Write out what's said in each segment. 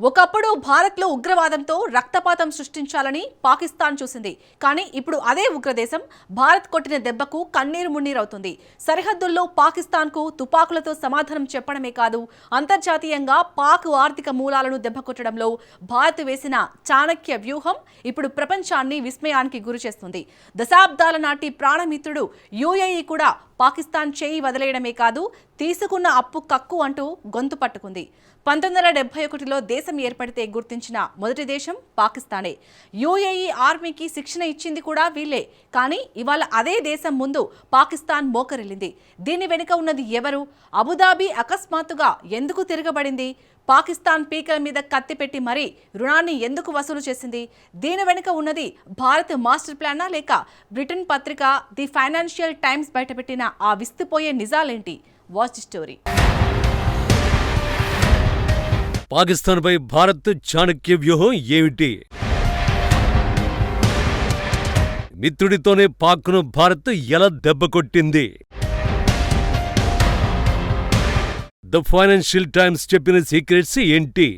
ఒకప్పుడు భారత్లో ఉగ్రవాదంతో రక్తపాతం సృష్టించాలని పాకిస్తాన్ చూసింది. కానీ ఇప్పుడు అదే ఉగ్రదేశం భారత్ కొట్టిన దెబ్బకు కన్నీరు మున్నీరవుతుంది. సరిహద్దుల్లో పాకిస్తాన్కు తుపాకులతో సమాధానం చెప్పడమే కాదు, అంతర్జాతీయంగా పాక్ ఆర్థిక మూలాలను దెబ్బకొట్టడంలో భారత్ వేసిన చాణక్య వ్యూహం ఇప్పుడు ప్రపంచాన్ని విస్మయానికి గురిచేస్తుంది. దశాబ్దాల నాటి ప్రాణమిత్రుడు యుఏఈ కూడా పాకిస్తాన్ చేయి వదిలేయడమే కాదు, తీసుకున్న అప్పు కక్కు అంటూ గొంతు పట్టుకుంది. 1971లో దేశం ఏర్పడితే గుర్తించిన మొదటి దేశం పాకిస్తానే. యుఏఈ ఆర్మీకి శిక్షణ ఇచ్చింది కూడా వీళ్లే. కానీ ఇవాళ అదే దేశం ముందు పాకిస్తాన్ మోకరిల్లింది. దీని వెనుక ఉన్నది ఎవరు? అబుదాబి అకస్మాత్తుగా ఎందుకు తిరగబడింది? పాకిస్తాన్ పీకల మీద కత్తి పెట్టి మరీ రుణాన్ని ఎందుకు వసూలు చేసింది? దీని వెనుక ఉన్నది భారత్ మాస్టర్ ప్లానా, లేక బ్రిటన్ పత్రిక ది ఫైనాన్షియల్ టైమ్స్ బయటపెట్టిన ఆ విస్తుపోయే నిజాలేంటి? Watch the story. పాకిస్తాన్పై భారత్ చాణక్య వ్యూహం ఏమిటి? మిత్రుడితోనే పాక్ను భారత్ ఎలా దెబ్బకొట్టింది? ద ఫైనాన్షియల్ టైమ్స్ చెప్పిన సీక్రెట్స్ ఏంటి?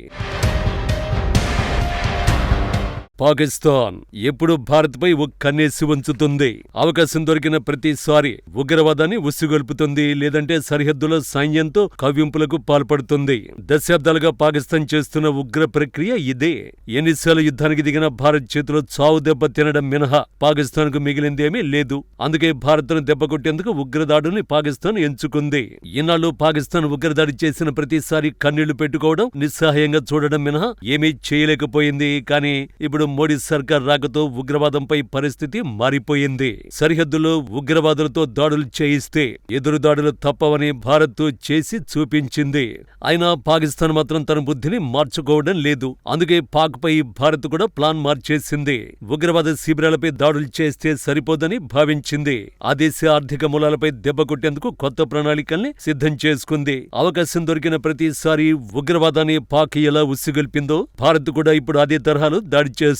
పాకిస్తాన్ ఎప్పుడు భారత్పై ఓ కన్నేసి ఉంచుతుంది. అవకాశం దొరికిన ప్రతిసారి ఉగ్రవాదాన్ని ఉసిగొల్పుతుంది, లేదంటే సరిహద్దుల సైన్యంతో కవ్వింపులకు పాల్పడుతుంది. దశాబ్దాలుగా పాకిస్తాన్ చేస్తున్న ఉగ్ర ప్రక్రియ ఇదే. ఎన్నిసార్లు యుద్ధానికి దిగిన భారత్ చేతిలో చావు దెబ్బ తినడం మినహా పాకిస్తాన్ కు మిగిలిందేమీ లేదు. అందుకే భారత్ను దెబ్బకొట్టేందుకు ఉగ్రదాడుల్ని పాకిస్తాన్ ఎంచుకుంది. ఇన్నాళ్లు పాకిస్తాన్ ఉగ్రదాడి చేసిన ప్రతిసారి కన్నీళ్లు పెట్టుకోవడం, నిస్సహాయంగా చూడడం మినహా ఏమీ చేయలేకపోయింది. కానీ ఇప్పుడు మోడీ సర్కార్ రాకతో ఉగ్రవాదంపై పరిస్థితి మారిపోయింది. సరిహద్దులో ఉగ్రవాదులతో దాడులు చేయిస్తే ఎదురు దాడులు తప్పవని భారత్ చేసి చూపించింది. అయినా పాకిస్తాన్ మాత్రం తన బుద్ధిని మార్చుకోవడం లేదు. అందుకే పాక్ పై భారత్ కూడా ప్లాన్ మార్చేసింది. ఉగ్రవాద శిబిరాలపై దాడులు చేస్తే సరిపోదని భావించింది. ఆ దేశ ఆర్థిక మూలాలపై దెబ్బ కొట్టేందుకు కొత్త ప్రణాళికల్ని సిద్ధం చేసుకుంది. అవకాశం దొరికిన ప్రతిసారి ఉగ్రవాదాన్ని పాక్ ఎలా ఉసిగొల్పిందో భారత్ కూడా ఇప్పుడు అదే తరహాలో దాడి చేస్తోంది.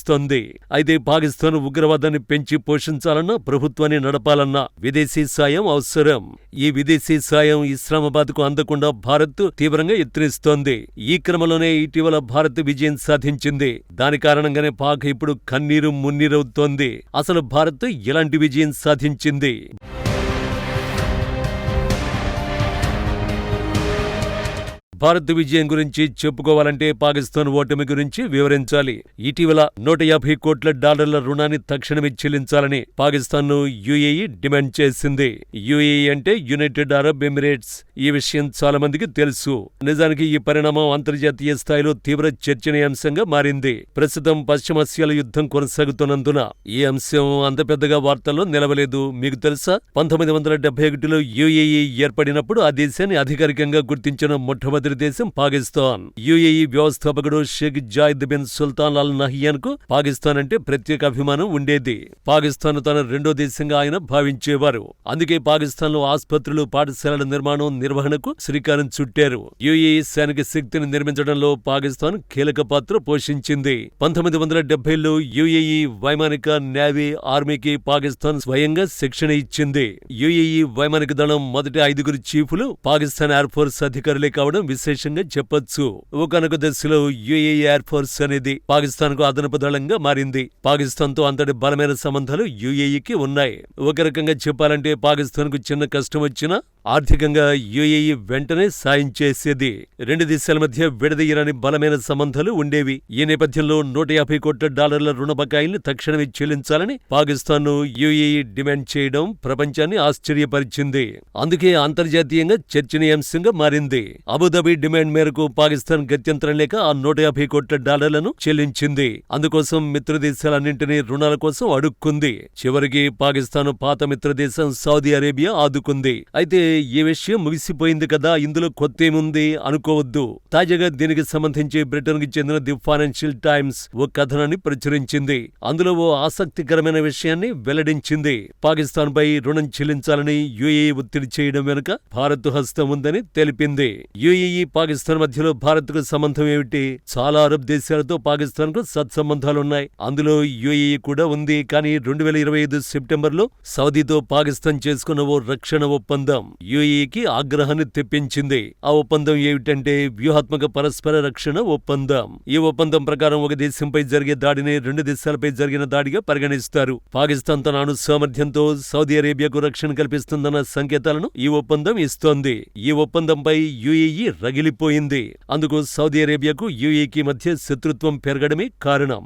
అయితే పాకిస్తాన్ ఉగ్రవాదాన్ని పెంచి పోషించాలన్నా, ప్రభుత్వాన్ని నడపాలన్నా విదేశీ సాయం అవసరం. ఈ విదేశీ సాయం ఇస్లామాబాద్ కు అందకుండా భారత్ తీవ్రంగా యత్నిస్తోంది. ఈ క్రమంలోనే ఇటీవల భారత్ విజయం సాధించింది. దాని కారణంగానే పాక్ ఇప్పుడు కన్నీరు మున్నీరవుతోంది. అసలు భారత్ ఎలాంటి విజయం సాధించింది? భారత్ విజయం గురించి చెప్పుకోవాలంటే పాకిస్తాన్ ఓటమి గురించి వివరించాలి. ఇటీవల $150 కోట్ల రుణాన్ని తక్షణమే చెల్లించాలని పాకిస్తాన్ ను యుఏఈ డిమాండ్ చేసింది. యుఏఈ అంటే యునైటెడ్ అరబ్ ఎమిరేట్స్. ఈ విషయం చాలా మందికి తెలుసు. నిజానికి ఈ పరిణామం అంతర్జాతీయ స్థాయిలో తీవ్ర చర్చనీయాంశంగా మారింది. ప్రస్తుతం పశ్చిమాసియాల యుద్ధం కొనసాగుతున్నందున ఈ అంశం అంత పెద్దగా వార్తల్లో నిలవలేదు. మీకు తెలుసా, 1971లో యుఏఈ ఏర్పడినప్పుడు ఆ దేశాన్ని అధికారికంగా గుర్తించిన మొట్టమొదటి దేశం పాకిస్తాన్. యుఏఈ వ్యవస్థాపకుడు షేక్ జాయిద్ బిన్ సుల్తాన్ అల్ నహియాన్ కు పాకిస్తాన్ అంటే ప్రత్యేక అభిమానం ఉండేది. పాకిస్తాన్ తన రెండో దేశంగా ఆయన భావించేవారు. అందుకే పాకిస్తాన్ లో ఆసుపత్రులు, పాఠశాలల నిర్మాణం, నిర్వహణకు శ్రీకారం చుట్టారు. యుఏఈ సైనిక శక్తిని నిర్మించడంలో పాకిస్తాన్ కీలక పాత్ర పోషించింది. 1970లో యుఏఈ వైమానిక, నేవీ, ఆర్మీకి పాకిస్తాన్ స్వయంగా శిక్షణ ఇచ్చింది. యుఏఈ వైమానిక దళం మొదటి 5 చీఫ్లు పాకిస్తాన్ ఎయిర్ ఫోర్స్ అధికారులే కావడం విశేషంగా చెప్పొచ్చు. ఒకనొక దశలో యుఏఈ ఎయిర్ ఫోర్స్ అనేది పాకిస్తాన్ కు అదనపు దళంగా మారింది. పాకిస్తాన్ తో అంతటి బలమైన సంబంధాలు యుఏఈకి ఉన్నాయి. ఒక రకంగా చెప్పాలంటే పాకిస్తాన్ కు చిన్న కష్టం వచ్చినా ఆర్థికంగా యుఏఈ వెంటనే సాయం చేసేది. రెండు దేశాల మధ్య విడదీయరాని బలమైన సంబంధాలు ఉండేవి. ఈ నేపథ్యంలో $150 కోట్ల రుణ బకాయిల్ని తక్షణమే చెల్లించాలని పాకిస్తాన్ ను యుఏఈ డిమాండ్ చేయడం ప్రపంచాన్ని ఆశ్చర్యపరిచింది. అందుకే అంతర్జాతీయంగా చర్చనీయాంశంగా మారింది. అబుదాబి డిమాండ్ మేరకు పాకిస్తాన్ గత్యంతరం లేక ఆ $150 కోట్ల చెల్లించింది. అందుకోసం మిత్రదేశాలన్నింటినీ రుణాల కోసం అడుక్కుంది. చివరికి పాకిస్తాన్ పాత మిత్రదేశం సౌదీ అరేబియా ఆదుకుంది. అయితే ఈ విషయం ముగిసిపోయింది కదా, ఇందులో కొత్తేముంది అనుకోవద్దు. తాజాగా దీనికి సంబంధించి బ్రిటన్ కి చెందిన ది ఫైనాన్షియల్ టైమ్స్ ఓ కథనాన్ని ప్రచురించింది. అందులో ఓ ఆసక్తికరమైన విషయాన్ని వెల్లడించింది. పాకిస్తాన్ పై రుణం చెల్లించాలని యుఏఈ ఒత్తిడి చేయడం వెనుక భారత్ హస్తం ఉందని తెలిపింది. యుఏఈ యుఏఈ పాకిస్తాన్ మధ్యలో భారత్కు సంబంధం ఏమిటి? చాలా అరబ్ దేశాలతో పాకిస్తాన్కు సత్సంబంధాలున్నాయి. అందులో యుఏఈ కూడా ఉంది. కానీ 2025 సెప్టెంబర్లో సౌదీతో పాకిస్తాన్ చేసుకున్న ఓ రక్షణ ఒప్పందం యుఏఈకి ఆగ్రహాన్ని తెప్పించింది. ఆ ఒప్పందం ఏమిటంటే వ్యూహాత్మక పరస్పర రక్షణ ఒప్పందం. ఈ ఒప్పందం ప్రకారం ఒక దేశంపై జరిగే దాడిని రెండు దేశాలపై జరిగిన దాడిగా పరిగణిస్తారు. పాకిస్తాన్ తన అణు సామర్థ్యంతో సౌదీ అరేబియాకు రక్షణ కల్పిస్తుందన్న సంకేతాలను ఈ ఒప్పందం ఇస్తోంది. ఈ ఒప్పందంపై యుఏఈ రగిలిపోయింది. అందుకు సౌదీ అరేబియాకు యుఏఈకి మధ్య శత్రుత్వం పెరగడమే కారణం.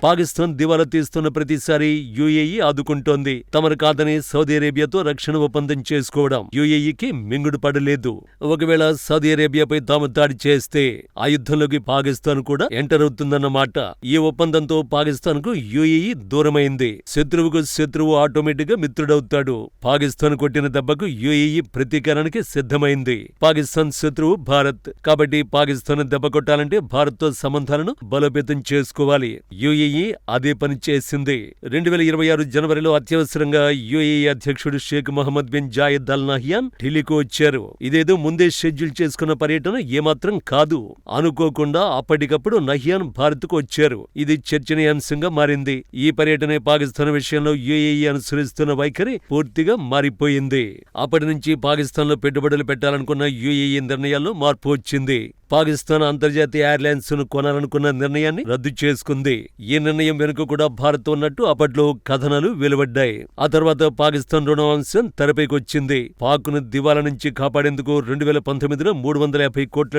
పాకిస్తాన్ దివాలా తీస్తున్న ప్రతిసారి యుఏఈ ఆదుకుంటోంది. తమను కాదని సౌదీ అరేబియాతో రక్షణ ఒప్పందం చేసుకోవడం యుఏఈకి మింగుడు పడలేదు. ఒకవేళ సౌదీ అరేబియాపై తాము దాడి చేస్తే ఆ యుద్ధంలోకి పాకిస్తాన్ కూడా ఎంటర్ అవుతుందన్నమాట. ఈ ఒప్పందంతో పాకిస్తాన్ కు యుఏఈ దూరమైంది. శత్రువుకు శత్రువు ఆటోమేటిక్ గా మిత్రుడవుతాడు. పాకిస్తాన్ కొట్టిన దెబ్బకు యుఏఈ ప్రతీకారానికి సిద్ధమైంది. పాకిస్తాన్ శత్రువు భారత్. కాబట్టి పాకిస్తాన్ దెబ్బ కొట్టాలంటే భారత్ తో సంబంధాలను బలోపేతం చేసుకోవాలి. యుఏఈ అదే పని చేసింది. 2026 జనవరిలో అత్యవసరంగా యుఏఈ అధ్యక్షుడు Sheikh Mohamed bin Zayed Al Nahyan ఢిల్లీకి వచ్చారు. ఇదేదో ముందే షెడ్యూల్ చేసుకున్న పర్యటన ఏమాత్రం కాదు. అనుకోకుండా అప్పటికప్పుడు నహ్యాన్ భారత్కు వచ్చారు. ఇది చర్చనీయాంశంగా మారింది. ఈ పర్యటనే పాకిస్తాన్ విషయంలో యుఏఈ అనుసరిస్తున్న వైఖరి పూర్తిగా మారిపోయింది. అప్పటి నుంచి పాకిస్తాన్లో పెట్టుబడులు పెట్టాలనుకున్న యుఏఈ నిర్ణయాల్లో మార్పు వచ్చింది. పాకిస్తాన్ అంతర్జాతీయ ఎయిర్లైన్స్ ను కొనాలనుకున్న నిర్ణయాన్ని రద్దు చేసుకుంది. ఈ నిర్ణయం వెనుక కూడా భారత్ ఉన్నట్టు అప్పట్లో కథనాలు వెలువడ్డాయి. ఆ తర్వాత పాకిస్తాన్ రుణ అంశం తెరపైకొచ్చింది. పాక్ను దివాలా నుంచి కాపాడేందుకు 2019లో $350 కోట్ల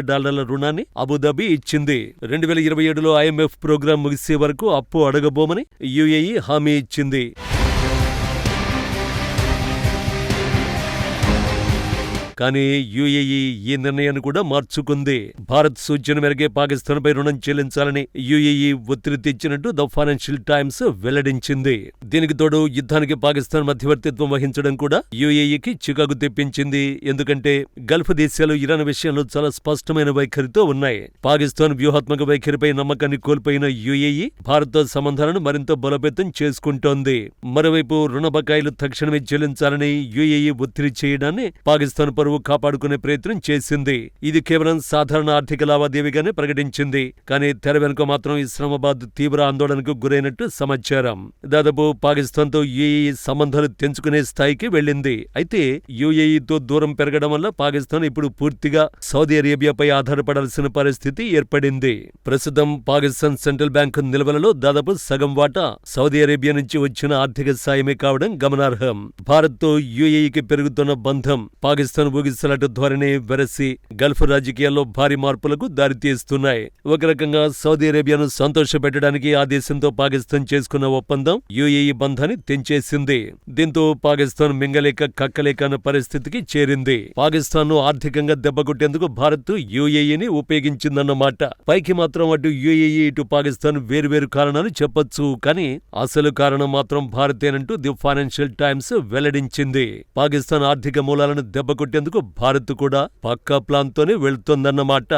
రుణాన్ని అబుదాబి ఇచ్చింది. 2027లో IMF ప్రోగ్రాం ముగిసే వరకు అప్పు అడగబోమని యుఏఈ హామీ ఇచ్చింది. కానీ యుఏఈ ఈ నిర్ణయాన్ని కూడా మార్చుకుంది. భారత్ సూచన మేరకే పాకిస్తాన్పై రుణం చెల్లించాలని యుఏఈ ఒత్తిడి తెచ్చినట్టు ద ఫైనాన్షియల్ టైమ్స్ వెల్లడించింది. దీనికి తోడు యుద్ధానికి పాకిస్తాన్ మధ్యవర్తిత్వం వహించడం కూడా యుఏఈకి చికాకు తెప్పించింది. ఎందుకంటే గల్ఫ్ దేశాలు ఇరాన్ విషయంలో చాలా స్పష్టమైన వైఖరితో ఉన్నాయి. పాకిస్తాన్ వ్యూహాత్మక వైఖరిపై నమ్మకాన్ని కోల్పోయిన యుఏఈ భారత్తో సంబంధాలను మరింత బలోపేతం చేసుకుంటోంది. మరోవైపు రుణ బకాయిలు తక్షణమే చెల్లించాలని యుఏఈ ఒత్తిడి చేయడాన్ని పాకిస్తాన్ కాపాడుకునే ప్రయత్నం చేసింది. ఇది కేవలం సాధారణ ఆర్థిక లావాదేవీగానే ప్రకటించింది. కానీ తెర వెనుక మాత్రం ఇస్లామాబాద్ తీవ్ర ఆందోళనకు గురైనట్టు సమాచారం. దాదాపు పాకిస్తాన్ తో యుఏఈ సంబంధాలు తెంచుకునే స్థాయికి వెళ్లింది. అయితే యుఏఈతో దూరం పెరగడం వల్ల పాకిస్తాన్ ఇప్పుడు పూర్తిగా సౌదీ అరేబియాపై ఆధారపడాల్సిన పరిస్థితి ఏర్పడింది. ప్రస్తుతం పాకిస్తాన్ సెంట్రల్ బ్యాంక్ నిల్వలలో దాదాపు సగం వాటా సౌదీ అరేబియా నుంచి వచ్చిన ఆర్థిక సాయమే కావడం గమనార్హం. భారత్ తో యుఏఈకి పెరుగుతున్న బంధం పాకిస్తాన్ ఊగిసలాట ధోరణి వెరసి గల్ఫ్ రాజకీయాల్లో భారీ మార్పులకు దారితీస్తున్నాయి. ఒక రకంగా సౌదీ అరేబియాను సంతోషపెట్టడానికి ఆ దేశంతో పాకిస్తాన్ చేసుకున్న ఒప్పందం యుఏఈ బంధాన్ని తెంచేసింది. దీంతో పాకిస్తాన్ మింగలేక కక్కలేక అన్న పరిస్థితికి చేరింది. పాకిస్తాన్ ను ఆర్థికంగా దెబ్బకొట్టేందుకు భారత్ యుఏఈని ఉపయోగించిందన్నమాట. పైకి మాత్రం అటు యుఏఈ ఇటు పాకిస్తాన్ వేర్వేరు కారణాలు చెప్పొచ్చు. కానీ అసలు కారణం మాత్రం భారతేనంటూ ది ఫైనాన్షియల్ టైమ్స్ వెల్లడించింది. పాకిస్తాన్ ఆర్థిక మూలాలను దెబ్బకొట్టేందుకు భారత్ కూడా పక్కా ప్లాన్తోనే వెళ్తోందన్నమాట.